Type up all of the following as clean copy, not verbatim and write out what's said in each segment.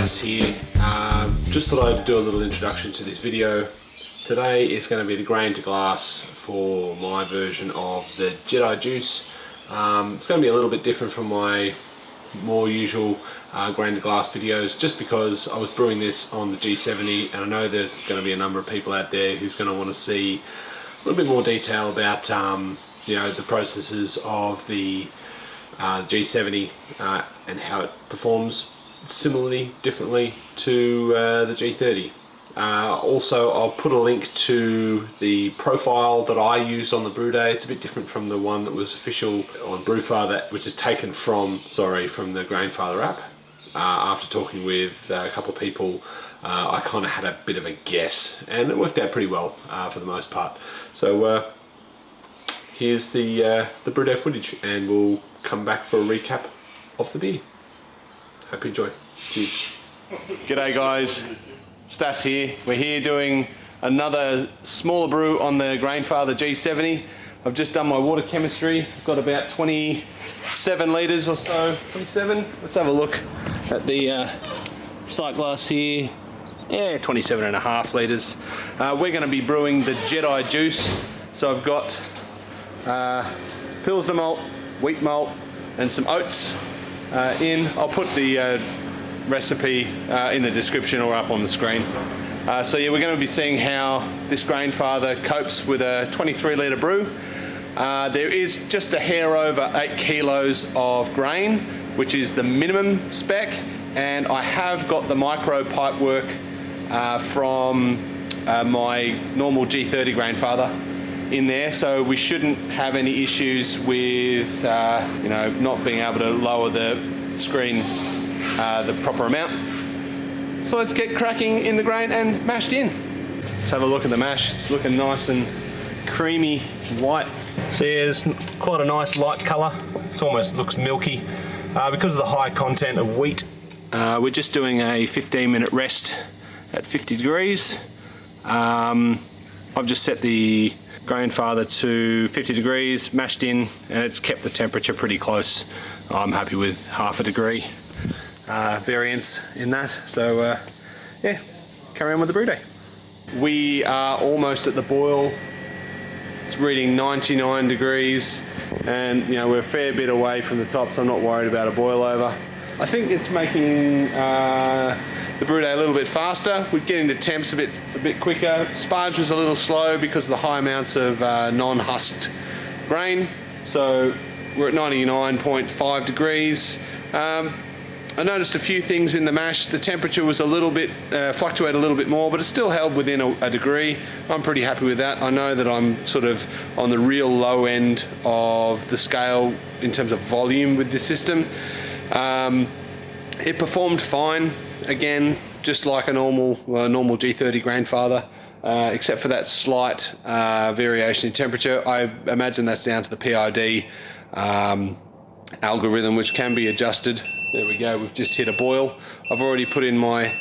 Stass here. Just thought I'd do a little introduction to this video. Today is going to be the grain to glass for my version of the Jedi juice. It's going to be a little bit different from my more usual grain to glass videos, just because I was brewing this on the G70, and I know there's going to be a number of people out there who's going to want to see a little bit more detail about you know, the processes of the G70 and how it performs similarly, differently to the G30. Also, I'll put a link to the profile that I used on the brew day. It's a bit different from the one that was official on Brewfather, which is taken from, from the Grainfather app. After talking with a couple of people, I kind of had a bit of a guess, and it worked out pretty well for the most part. So here's the brew day footage, and we'll come back for a recap of the beer. Hope you enjoy. Cheers. G'day guys, Stass here. We're here doing another smaller brew on the Grainfather G70. I've just done my water chemistry. I've got about 27 litres or so. 27? Let's have a look at the sight glass here. Yeah, 27 and a half litres. We're going to be brewing the Jedi juice. So I've got Pilsner malt, wheat malt, and some oats in. I'll put the recipe in the description or up on the screen. So yeah, we're going to be seeing how this Grainfather copes with a 23 litre brew. There is just a hair over 8 kilos of grain, which is the minimum spec, and I have got the micro pipe work from my normal G30 Grainfather in there, so we shouldn't have any issues with you know, not being able to lower the screen the proper amount. So let's get cracking in the grain and mashed in. Let's have a look at the mash. It's looking nice and creamy white. So yeah, it's quite a nice light colour. It almost looks milky because of the high content of wheat. We're just doing a 15-minute rest at 50 degrees. I've just set the Grainfather to 50 degrees, mashed in, and it's kept the temperature pretty close. I'm happy with half a degree variance in that. So yeah, carry on with the brew day. We are almost at the boil. It's reading 99 degrees, and you know, we're a fair bit away from the top, so I'm not worried about a boil over. I think it's making the brew day a little bit faster. We're getting the temps a bit quicker. Sparge was a little slow because of the high amounts of non-husked grain. So we're at 99.5 degrees. I noticed a few things in the mash. The temperature was a little bit, fluctuated a little bit more, but it still held within a degree. I'm pretty happy with that. I know that I'm sort of on the real low end of the scale in terms of volume with this system. It performed fine. Again, just like a normal G30 Grainfather, except for that slight variation in temperature. I imagine that's down to the PID algorithm, which can be adjusted. There we go, we've just hit a boil. I've already put in my,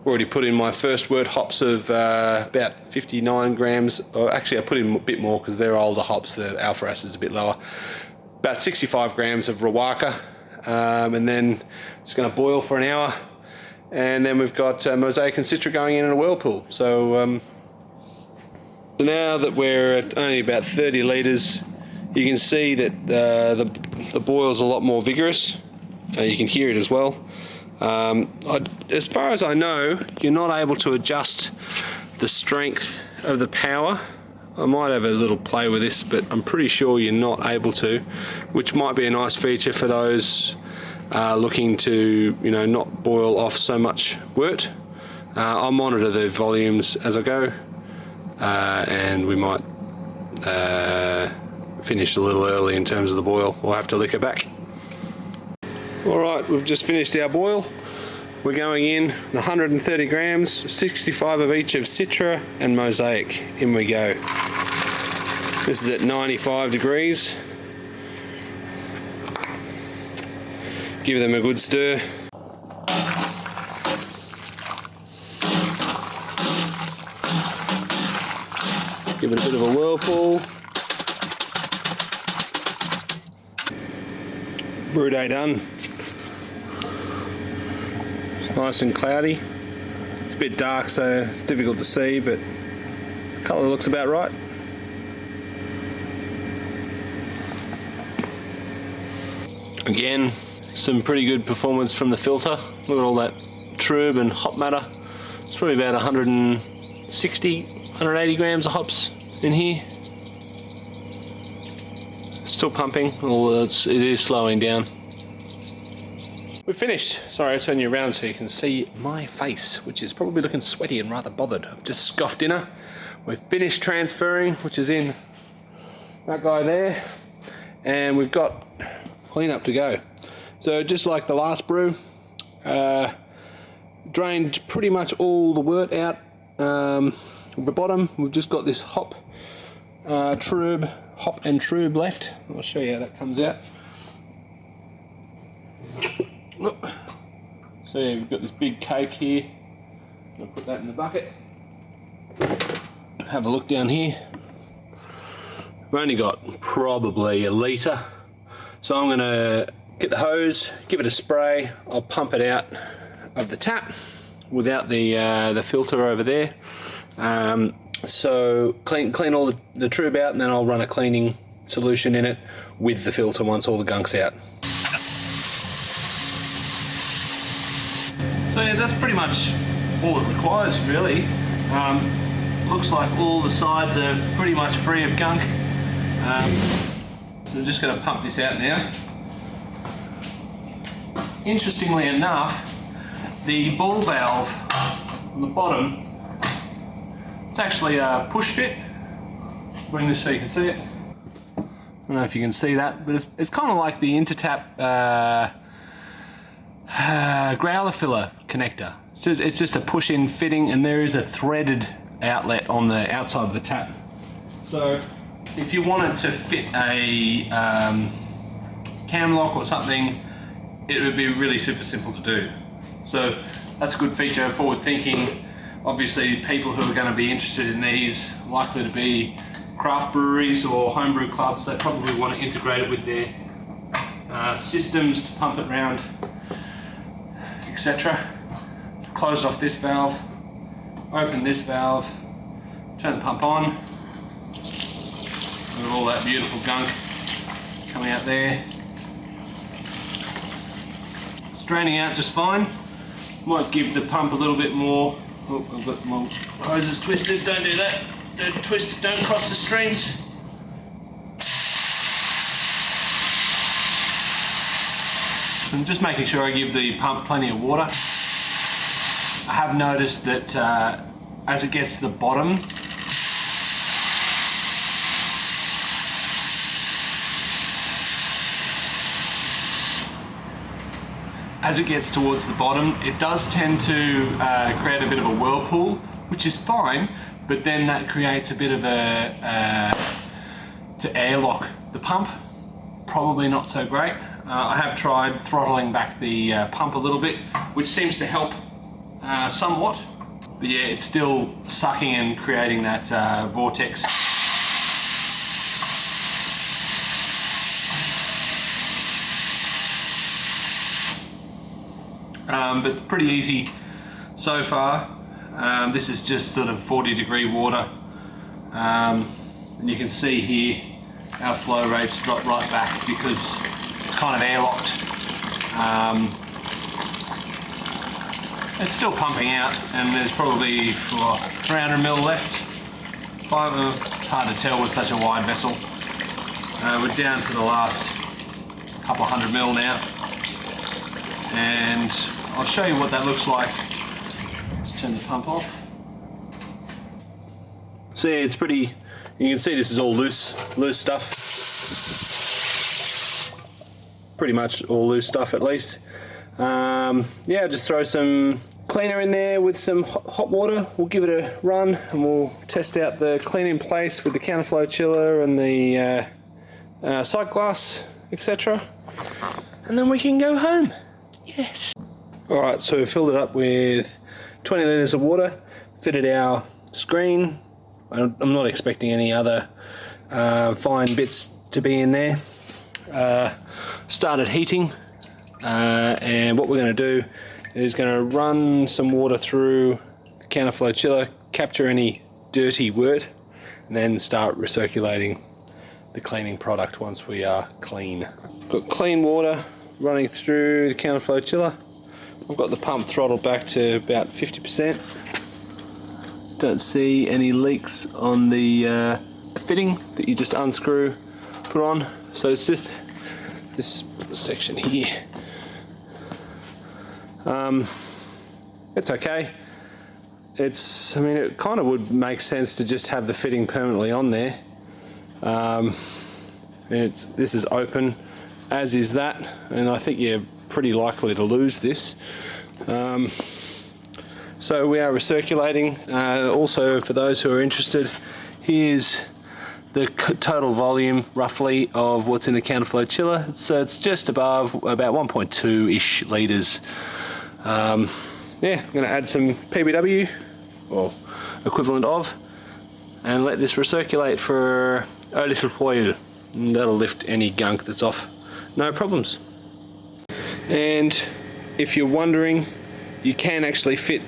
already put in my first wort hops of about 59 grams, or actually I put in a bit more because they're older hops, the alpha acid's a bit lower. About 65 grams of Rawaka, and then it's going to boil for an hour, and then we've got Mosaic and Citra going in a whirlpool. So now that we're at only about 30 litres, you can see that the boil's a lot more vigorous. You can hear it as well. As far as I know, you're not able to adjust the strength of the power. I might have a little play with this, but I'm pretty sure you're not able to, which might be a nice feature for those looking to, you know, not boil off so much wort. I'll monitor the volumes as I go, and we might finish a little early in terms of the boil. We'll have to lick it back. All right, we've just finished our boil. We're going in 130 grams, 65 of each of Citra and Mosaic. In we go. This is at 95 degrees. Give them a good stir. Give it a bit of a whirlpool. Brew day done. nice and cloudy. It's a bit dark, so difficult to see, but colour looks about right. Again, some pretty good performance from the filter. Look at all that trub and hop matter. It's probably about 160, 180 grams of hops in here. Still pumping, although it is slowing down. We're finished. Sorry, I'll turn you around so you can see my face, which is probably looking sweaty and rather bothered. I've just scoffed dinner. We've finished transferring, which is in that guy there, and we've got cleanup to go. So just like the last brew, drained pretty much all the wort out of the bottom. We've just got this hop and trub left. I'll show you how that comes out. So yeah, we've got this big cake here. I'll put that in the bucket. Have a look down here. We've only got probably a litre, so I'm going to get the hose, give it a spray. I'll pump it out of the tap without the filter over there. So clean all the trub out, and then I'll run a cleaning solution in it with the filter once all the gunk's out. So yeah, that's pretty much all it requires really. Looks like all the sides are pretty much free of gunk. So I'm just going to pump this out now. Interestingly enough, the ball valve on the bottom, it's actually a push fit. Bring this so you can see it. I don't know if you can see that, but it's kind of like the intertap growler filler connector. It's just a push-in fitting, and there is a threaded outlet on the outside of the tap. So if you wanted to fit a cam lock or something, it would be really super simple to do. So that's a good feature, forward thinking. Obviously people who are going to be interested in these, likely to be craft breweries or homebrew clubs, they probably want to integrate it with their systems to pump it around, etc. Close off this valve, open this valve, turn the pump on. Look at all that beautiful gunk coming out there. It's draining out just fine. Might give the pump a little bit more. Oh, I've got my hoses twisted, don't do that. Don't twist it, don't cross the strings. I'm just making sure I give the pump plenty of water. I have noticed that as it gets to the bottom, as it gets towards the bottom, it does tend to create a bit of a whirlpool, which is fine, but then that creates a bit of a to airlock the pump. Probably not so great. I have tried throttling back the pump a little bit, which seems to help somewhat, but yeah, it's still sucking and creating that vortex. But pretty easy so far. This is just sort of 40-degree water, and you can see here our flow rates drop right back because it's kind of airlocked. It's still pumping out, and there's probably 300 ml left. It's hard to tell with such a wide vessel. We're down to the last couple of 100 ml now, and I'll show you what that looks like. Let's turn the pump off. So yeah, it's pretty, you can see this is all loose stuff. Pretty much all loose stuff at least. Yeah, just throw some cleaner in there with some hot water. We'll give it a run and we'll test out the clean in place with the counterflow chiller and the sight glass, etc. And then we can go home. Yes. Alright, so we filled it up with 20 litres of water, fitted our screen. I'm not expecting any other fine bits to be in there. Started heating, and what we're going to do is going to run some water through the counterflow chiller, capture any dirty wort, and then start recirculating the cleaning product once we are clean. Got clean water running through the counterflow chiller. I've got the pump throttled back to about 50%. Don't see any leaks on the fitting that you just unscrew, put on. So it's just this section here. It's okay. I mean, it kind of would make sense to just have the fitting permanently on there. This is open, as is that, and I think you're pretty likely to lose this. So we are recirculating. Also, for those who are interested, here's the total volume roughly of what's in the counterflow chiller. So it's just above about 1.2-ish litres. Yeah, I'm going to add some PBW, or equivalent of, and let this recirculate for a little while. And that'll lift any gunk that's off, no problems. And if you're wondering, you can actually fit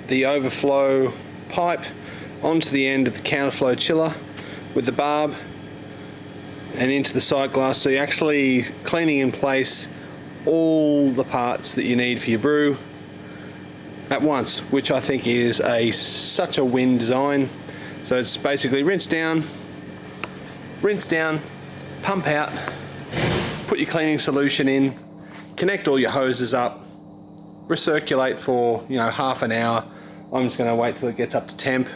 the overflow pipe onto the end of the counterflow chiller with the barb and into the sight glass, so you're actually cleaning in place all the parts that you need for your brew at once, which I think is such a win design. So it's basically rinse down, pump out, put your cleaning solution in, connect all your hoses up, recirculate for half an hour. I'm just going to wait till it gets up to temp.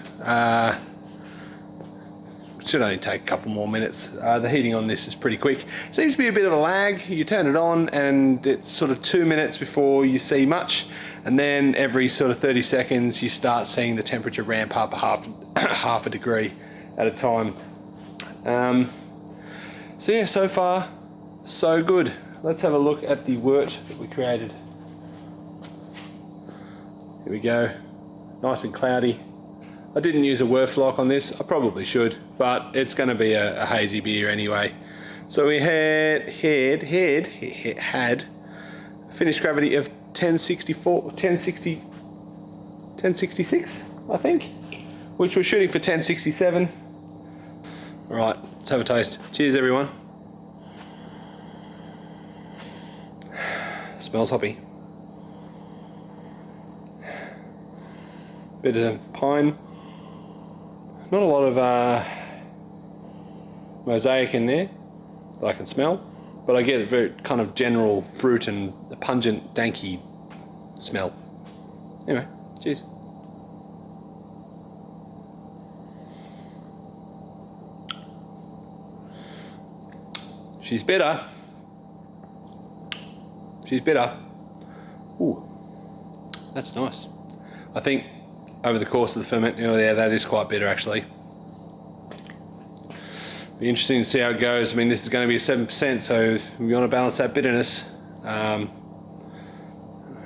Should only take a couple more minutes. The heating on this is pretty quick. Seems to be a bit of a lag. You turn it on and it's sort of 2 minutes before you see much, and then every sort of 30 seconds you start seeing the temperature ramp up half a degree at a time. So yeah, so far so good. Let's have a look at the wort that we created. Here we go, nice and cloudy. I didn't use a Werf lock on this. I probably should, but it's going to be a hazy beer anyway. So we had finished gravity of 1066, I think, which we're shooting for 1067. All right, let's have a taste. Cheers, everyone. Smells hoppy. Bit of pine. Not a lot of mosaic in there that I can smell, but I get a very kind of general fruit and a pungent, danky smell. Anyway, cheers. She's bitter. She's bitter. Ooh, that's nice. I think over the course of the ferment, yeah, that is quite bitter actually. Be interesting to see how it goes. I mean, this is going to be a 7%, so we want to balance that bitterness.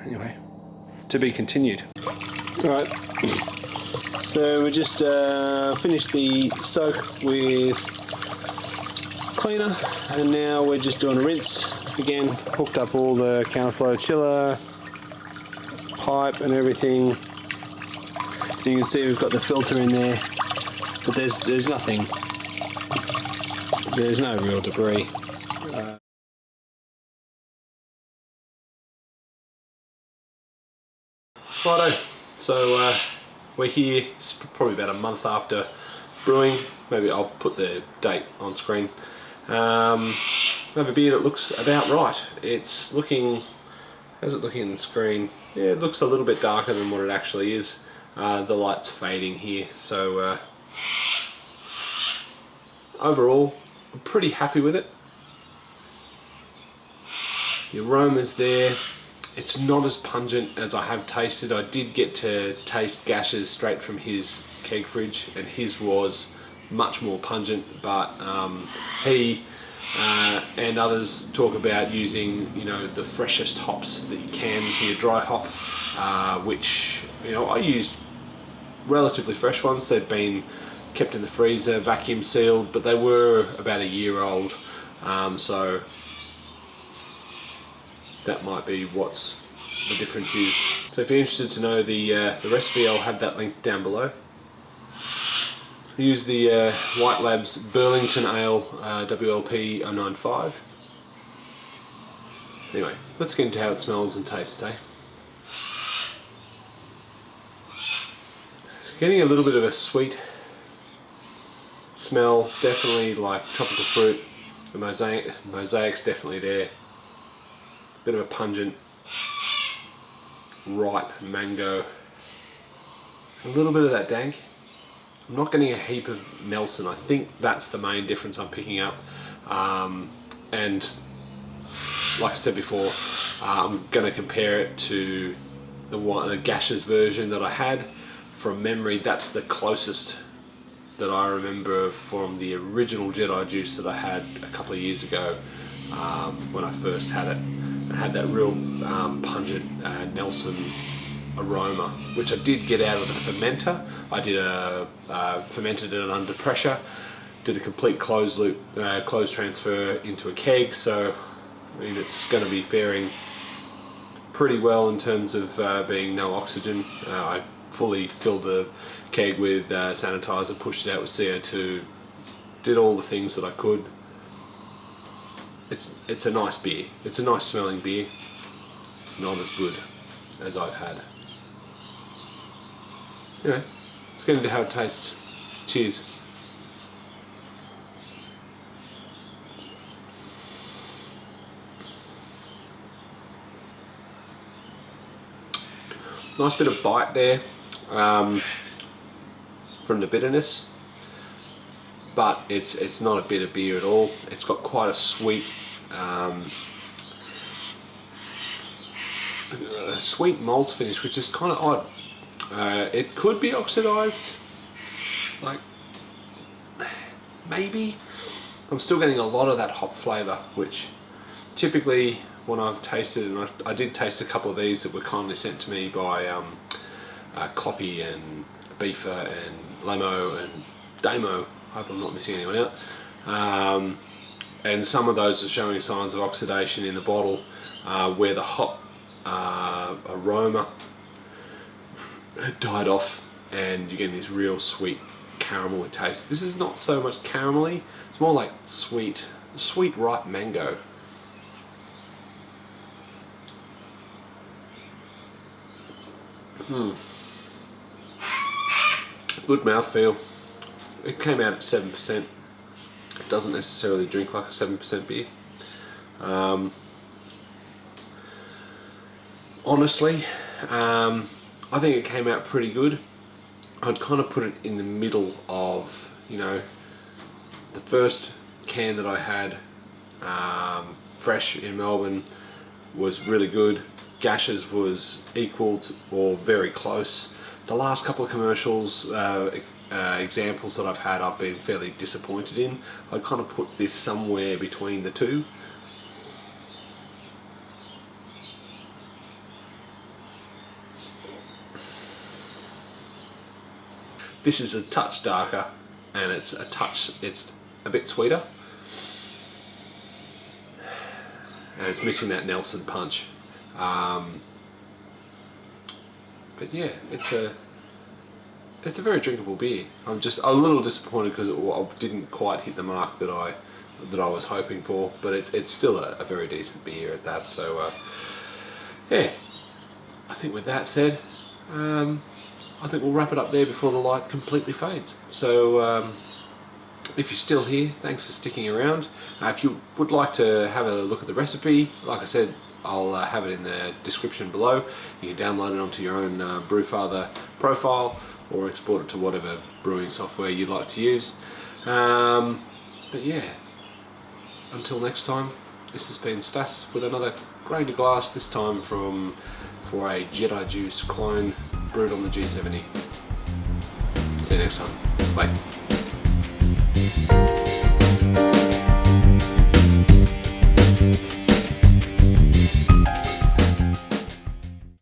Anyway, to be continued. All right, so we just finished the soak with cleaner, and now we're just doing a rinse. Again, hooked up all the counterflow chiller, pipe and everything. You can see we've got the filter in there, but there's nothing. There's no real debris. Righto, so we're here. It's probably about a month after brewing. Maybe I'll put the date on screen. I have a beer that looks about right. It's looking, how's it looking on the screen? Yeah, it looks a little bit darker than what it actually is. The light's fading here, so overall I'm pretty happy with it. The aroma's there. It's not as pungent as I have tasted. I did get to taste Gash's straight from his keg fridge, and his was much more pungent, but he and others talk about using the freshest hops that you can for your dry hop, which I used relatively fresh ones. They'd been kept in the freezer, vacuum sealed, but they were about a year old, so that might be what's the difference is. So if you're interested to know the recipe, I'll have that linked down below. Use the White Labs Burlington Ale WLP 095. Anyway, let's get into how it smells and tastes, eh? So getting a little bit of a sweet smell, definitely like tropical fruit. The mosaic's definitely there. Bit of a pungent, ripe mango. A little bit of that dank. I'm not getting a heap of Nelson. I think that's the main difference I'm picking up. And like I said before, I'm going to compare it to the gaseous version that I had. From memory, that's the closest that I remember from the original Jedi juice that I had a couple of years ago when I first had it. It had that real pungent Nelson aroma, which I did get out of the fermenter. I did fermented it under pressure, did a complete closed loop, closed transfer into a keg. So I mean, it's going to be faring pretty well in terms of being no oxygen. I fully filled the keg with sanitizer, pushed it out with CO2, did all the things that I could. It's a nice beer. It's a nice smelling beer. It's not as good as I've had. Anyway, let's get into how it tastes. Cheers. Nice bit of bite there from the bitterness, but it's not a bitter beer at all. It's got quite a sweet sweet malt finish, which is kind of odd. It could be oxidized, like maybe. I'm still getting a lot of that hop flavor, which typically when I've tasted, and I did taste a couple of these that were kindly sent to me by Cloppy and Beefer and Lemo and Damo. I hope I'm not missing anyone out. And some of those are showing signs of oxidation in the bottle, where the hop aroma died off, and you get this real sweet caramel taste. This is not so much caramelly; it's more like sweet ripe mango. Good mouthfeel. It came out at 7%. It doesn't necessarily drink like a 7% beer. Honestly, I think it came out pretty good. I'd kind of put it in the middle of, you know, the first can that I had fresh in Melbourne was really good. Gash's was equal to, or very close. The last couple of commercials examples that I've had, I've been fairly disappointed in. I'd kind of put this somewhere between the two. This is a touch darker, and it's a bit sweeter, and it's missing that Nelson punch. But yeah, it's a very drinkable beer. I'm just a little disappointed because it didn't quite hit the mark that I was hoping for, but it's still a very decent beer at that. So yeah, I think with that said, I think we'll wrap it up there before the light completely fades. So if you're still here, thanks for sticking around. If you would like to have a look at the recipe, like I said, I'll have it in the description below. You can download it onto your own Brewfather profile, or export it to whatever brewing software you'd like to use. But yeah, until next time, this has been Stass with another grain to glass, this time for a Jedi Juice clone brewed on the G70. See you next time. Bye.